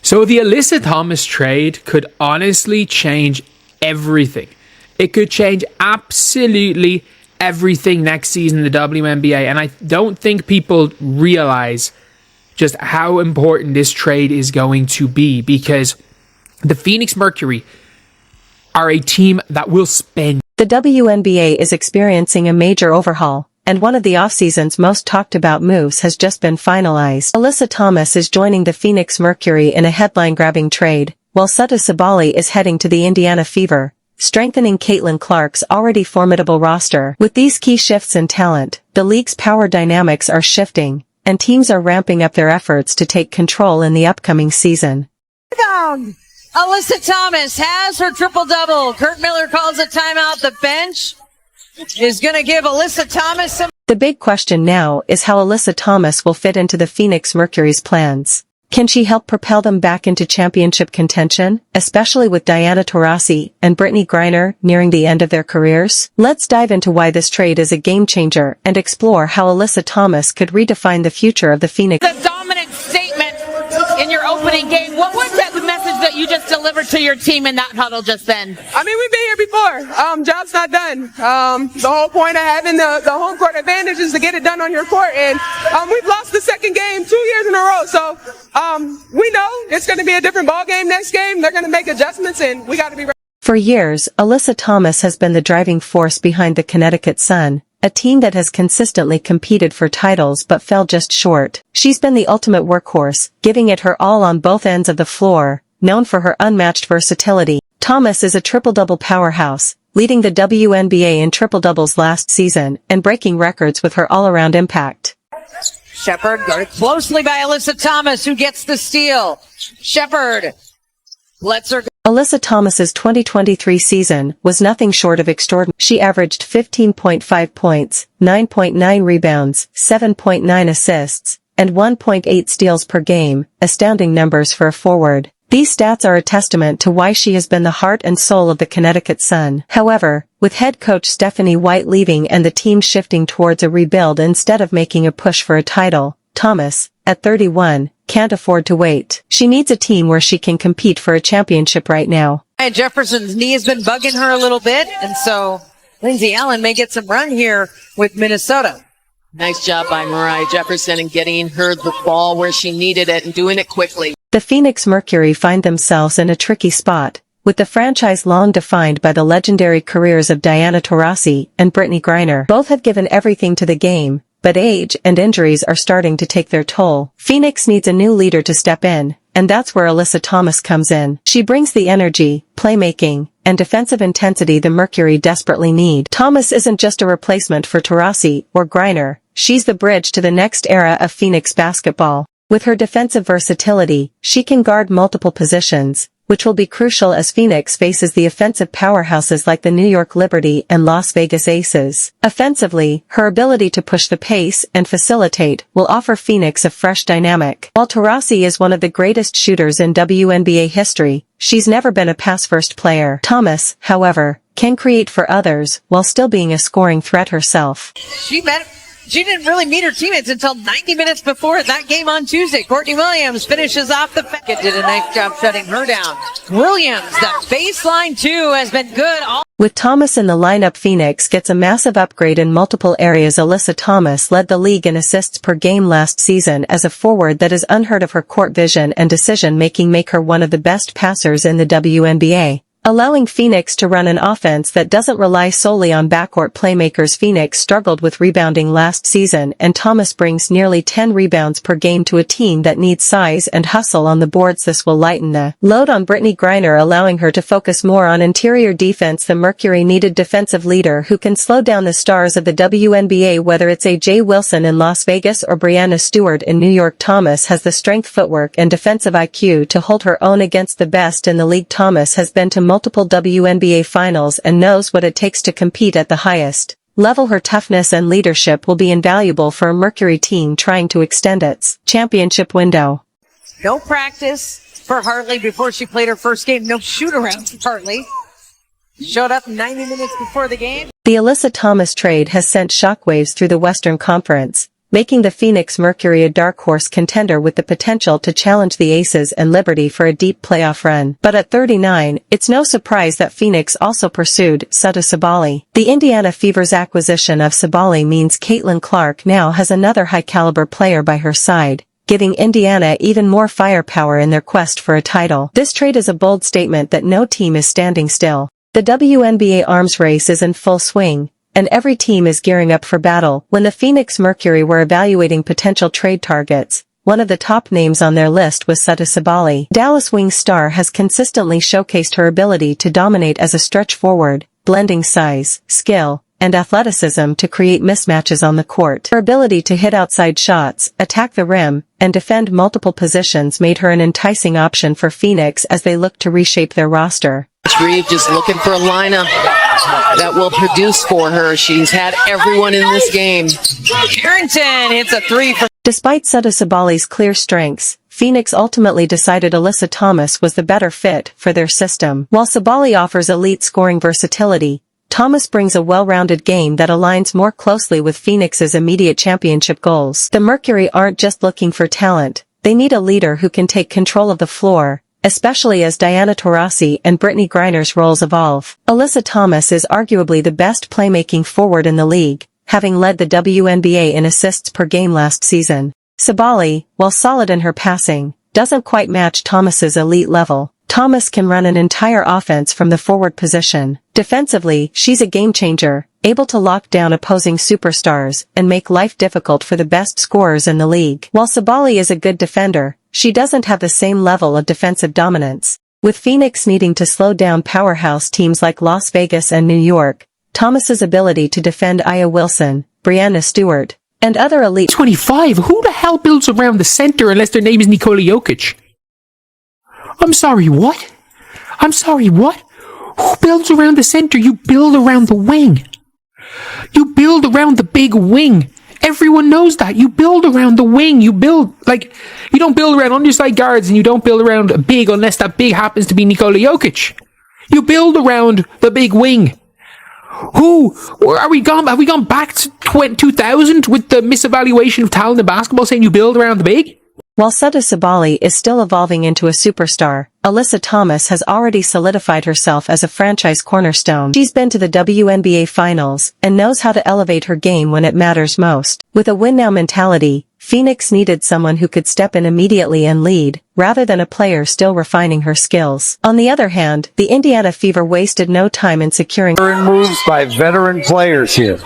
So the Alyssa Thomas trade could honestly change everything. It could change absolutely everything next season in the WNBA. And I don't think people realize just how important this trade is going to be, because the Phoenix Mercury are a team that will spend. The WNBA is experiencing a major overhaul, and one of the offseason's most talked about moves has just been finalized. Alyssa Thomas is joining the Phoenix Mercury in a headline-grabbing trade, while Satou Sabally is heading to the IndianaFever, strengthening Caitlin Clark's already formidable roster. With these key shifts in talent, the league's power dynamics are shifting, and teams are ramping up their efforts to take control in the upcoming season. Alyssa Thomas has her triple-double. Kurt Miller calls a timeout. The bench is going to give Alyssa Thomas some. The big question now is how Alyssa Thomas will fit into the Phoenix Mercury's plans. Can she help propel them back into championship contention, especially with Diana Taurasi and Brittany Griner nearing the end of their careers? Let's dive into why this trade is a game-changer and explore how Alyssa Thomas could redefine the future of the Phoenix. The dominant statement in your opening game. What was that message that you just delivered to your team in that huddle just then? I mean, we've been here before. Job's not done. The whole point of having the home court advantage is to get it done on your court. And we've lost the second game 2 years in a row. So we know it's going to be a different ball game next game. They're going to make adjustments, and we got to be ready. For years, Alyssa Thomas has been the driving force behind the Connecticut Sun, a team that has consistently competed for titles but fell just short. She's been the ultimate workhorse, giving it her all on both ends of the floor, known for her unmatched versatility. Thomas is a triple-double powerhouse, leading the WNBA in triple-doubles last season and breaking records with her all-around impact. Shepard guarded closely by Alyssa Thomas, who gets the steal. Shepard lets her go. Alyssa Thomas's 2023 season was nothing short of extraordinary. She averaged 15.5 points, 9.9 rebounds, 7.9 assists, and 1.8 steals per game, astounding numbers for a forward. These stats are a testament to why she has been the heart and soul of the Connecticut Sun. However, with head coach Stephanie White leaving and the team shifting towards a rebuild instead of making a push for a title, Thomas, at 31, can't afford to wait. She needs a team where she can compete for a championship right now. And Jefferson's knee has been bugging her a little bit, and so Lindsay Allen may get some run here with Minnesota. Nice job by Mariah Jefferson in getting her the ball where she needed it and doing it quickly. The Phoenix Mercury find themselves in a tricky spot, with the franchise long defined by the legendary careers of Diana Taurasi and Brittany Griner. Both have given everything to the game, but age and injuries are starting to take their toll. Phoenix needs a new leader to step in, and that's where Alyssa Thomas comes in. She brings the energy, playmaking, and defensive intensity the Mercury desperately need. Thomas isn't just a replacement for Taurasi or Griner, she's the bridge to the next era of Phoenix basketball. With her defensive versatility, she can guard multiple positions, which will be crucial as Phoenix faces the offensive powerhouses like the New York Liberty and Las Vegas Aces. Offensively, her ability to push the pace and facilitate will offer Phoenix a fresh dynamic. While Taurasi is one of the greatest shooters in WNBA history, she's never been a pass-first player. Thomas, however, can create for others while still being a scoring threat herself. She didn't really meet her teammates until 90 minutes before that game on Tuesday. Courtney Williams finishes off the packet. Did a nice job shutting her down. Williams, the baseline too, has been good. With Thomas in the lineup, Phoenix gets a massive upgrade in multiple areas. Alyssa Thomas led the league in assists per game last season as a forward that is unheard of. Her court vision and decision-making make her one of the best passers in the WNBA, allowing Phoenix to run an offense that doesn't rely solely on backcourt playmakers. Phoenix struggled with rebounding last season, and Thomas brings nearly 10 rebounds per game to a team that needs size and hustle on the boards. This will lighten the load on Brittany Griner, allowing her to focus more on interior defense. The Mercury needed defensive leader who can slow down the stars of the WNBA, whether it's A.J. Wilson in Las Vegas or Brianna Stewart in New York. Thomas has the strength, footwork, and defensive IQ to hold her own against the best in the league. Thomas has been to multiple WNBA finals and knows what it takes to compete at the highest level. Her toughness and leadership will be invaluable for a Mercury team trying to extend its championship window. No practice for Hartley before she played her first game. No shoot-around for Hartley. Showed up 90 minutes before the game. The Alyssa Thomas trade has sent shockwaves through the Western Conference, making the Phoenix Mercury a dark horse contender with the potential to challenge the Aces and Liberty for a deep playoff run. But at 39, it's no surprise that Phoenix also pursued Satou Sabally. The Indiana Fever's acquisition of Sabally means Caitlin Clark now has another high-caliber player by her side, giving Indiana even more firepower in their quest for a title. This trade is a bold statement that no team is standing still. The WNBA arms race is in full swing, and every team is gearing up for battle. When the Phoenix Mercury were evaluating potential trade targets, one of the top names on their list was Satou Sabally. Dallas Wings star has consistently showcased her ability to dominate as a stretch forward, blending size, skill, and athleticism to create mismatches on the court. Her ability to hit outside shots, attack the rim, and defend multiple positions made her an enticing option for Phoenix as they look to reshape their roster. Reeve just looking for a lineup that will produce for her. She's had everyone in this game. Carrington hits a three for. Despite Satou Sabally's clear strengths, Phoenix ultimately decided Alyssa Thomas was the better fit for their system. While Sabally offers elite scoring versatility, Thomas brings a well-rounded game that aligns more closely with Phoenix's immediate championship goals. The Mercury aren't just looking for talent, they need a leader who can take control of the floor, especially as Diana Taurasi and Brittany Griner's roles evolve. Alyssa Thomas is arguably the best playmaking forward in the league, having led the WNBA in assists per game last season. Sabally, while solid in her passing, doesn't quite match Thomas's elite level. Thomas can run an entire offense from the forward position. Defensively, she's a game-changer, able to lock down opposing superstars and make life difficult for the best scorers in the league. While Sabally is a good defender, she doesn't have the same level of defensive dominance. With Phoenix needing to slow down powerhouse teams like Las Vegas and New York, Thomas's ability to defend Aya Wilson, Brianna Stewart, and other elite 25. Who the hell builds around the center unless their name is Nikola Jokic? I'm sorry, what? Who builds around the center? You build around the wing. You build around the big wing. Everyone knows that. You build around the wing. You don't build around underside guards, and you don't build around a big unless that big happens to be Nikola Jokic. You build around the big wing. Have we gone back to 2000 with the misevaluation of talent in basketball saying you build around the big? While Satou Sabally is still evolving into a superstar, Alyssa Thomas has already solidified herself as a franchise cornerstone. She's been to the WNBA Finals and knows how to elevate her game when it matters most. With a win-now mentality, Phoenix needed someone who could step in immediately and lead, rather than a player still refining her skills. On the other hand, the Indiana Fever wasted no time in securing moves by veteran players here.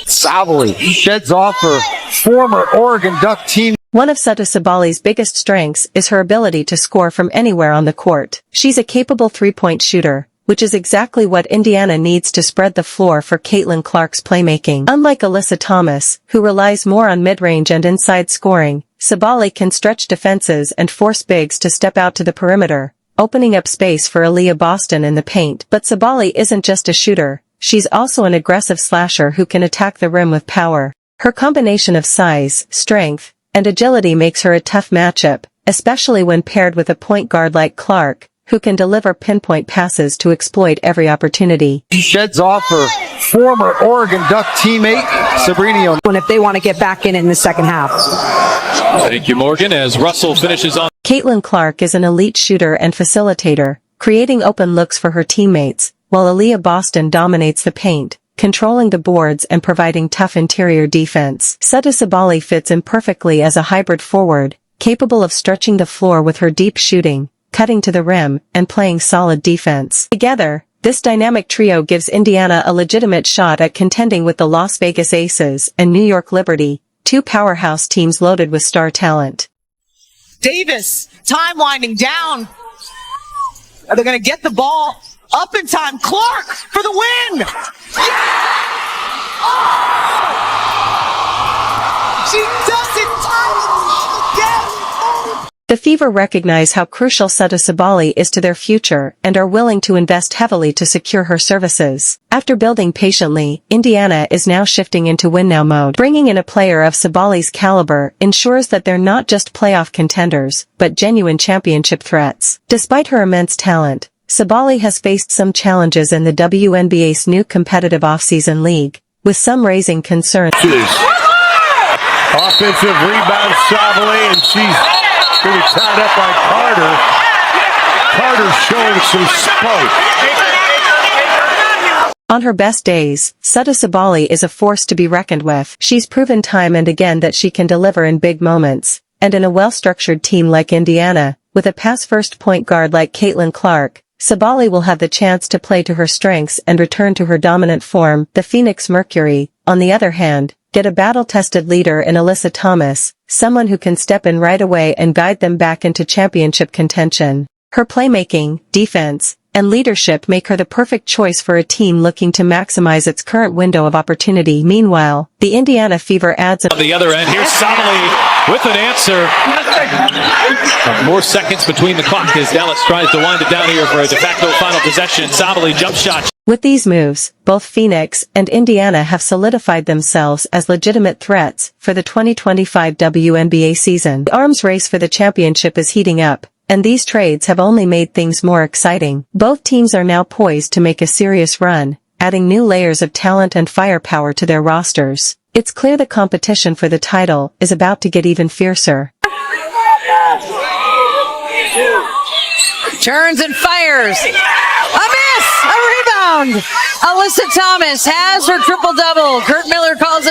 Sabally sheds off her former Oregon Duck team. One of Satou Sabally's biggest strengths is her ability to score from anywhere on the court. She's a capable three-point shooter, which is exactly what Indiana needs to spread the floor for Caitlin Clark's playmaking. Unlike Alyssa Thomas, who relies more on mid-range and inside scoring, Sabally can stretch defenses and force bigs to step out to the perimeter, opening up space for Aaliyah Boston in the paint. But Sabally isn't just a shooter, she's also an aggressive slasher who can attack the rim with power. Her combination of size, strength, and agility makes her a tough matchup, especially when paired with a point guard like Clark, who can deliver pinpoint passes to exploit every opportunity. Sheds off her former Oregon Duck teammate, Sabrina. If they want to get back in the second half. Thank you, Morgan, as Russell finishes on. Caitlin Clark is an elite shooter and facilitator, creating open looks for her teammates, while Aaliyah Boston dominates the paint, controlling the boards and providing tough interior defense. Satou Sabally fits in perfectly as a hybrid forward, capable of stretching the floor with her deep shooting, cutting to the rim, and playing solid defense. Together, this dynamic trio gives Indiana a legitimate shot at contending with the Las Vegas Aces and New York Liberty, two powerhouse teams loaded with star talent. Davis, time winding down. Are they going to get the ball up in time? Clark for the win! Yeah! Oh! She does it time again! The Fever recognize how crucial Satou Sabally is to their future and are willing to invest heavily to secure her services. After building patiently, Indiana is now shifting into win-now mode. Bringing in a player of Sabally's caliber ensures that they're not just playoff contenders, but genuine championship threats. Despite her immense talent, Sabally has faced some challenges in the WNBA's new competitive offseason league, with some raising concerns. Offensive rebound, Sabally, and she's going to be tied up by Carter. Carter showing some spunk. On her best days, Satou Sabally is a force to be reckoned with. She's proven time and again that she can deliver in big moments. And in a well-structured team like Indiana, with a pass-first point guard like Caitlin Clark, Sabally will have the chance to play to her strengths and return to her dominant form. The Phoenix Mercury, on the other hand, get a battle-tested leader in Alyssa Thomas, someone who can step in right away and guide them back into championship contention. Her playmaking, defense, and leadership make her the perfect choice for a team looking to maximize its current window of opportunity. Meanwhile, the IndianaFever adds On the other end, here's Sabally with an answer. More seconds between the clock as Dallas tries to wind it down here for a de facto final possession. Sabally jump shot. With these moves, both Phoenix and Indiana have solidified themselves as legitimate threats for the 2025 WNBA season. The arms race for the championship is heating up, and these trades have only made things more exciting. Both teams are now poised to make a serious run, adding new layers of talent and firepower to their rosters. It's clear the competition for the title is about to get even fiercer. Turns and fires. A miss! A rebound! Alyssa Thomas has her triple-double. Kurt Miller calls it.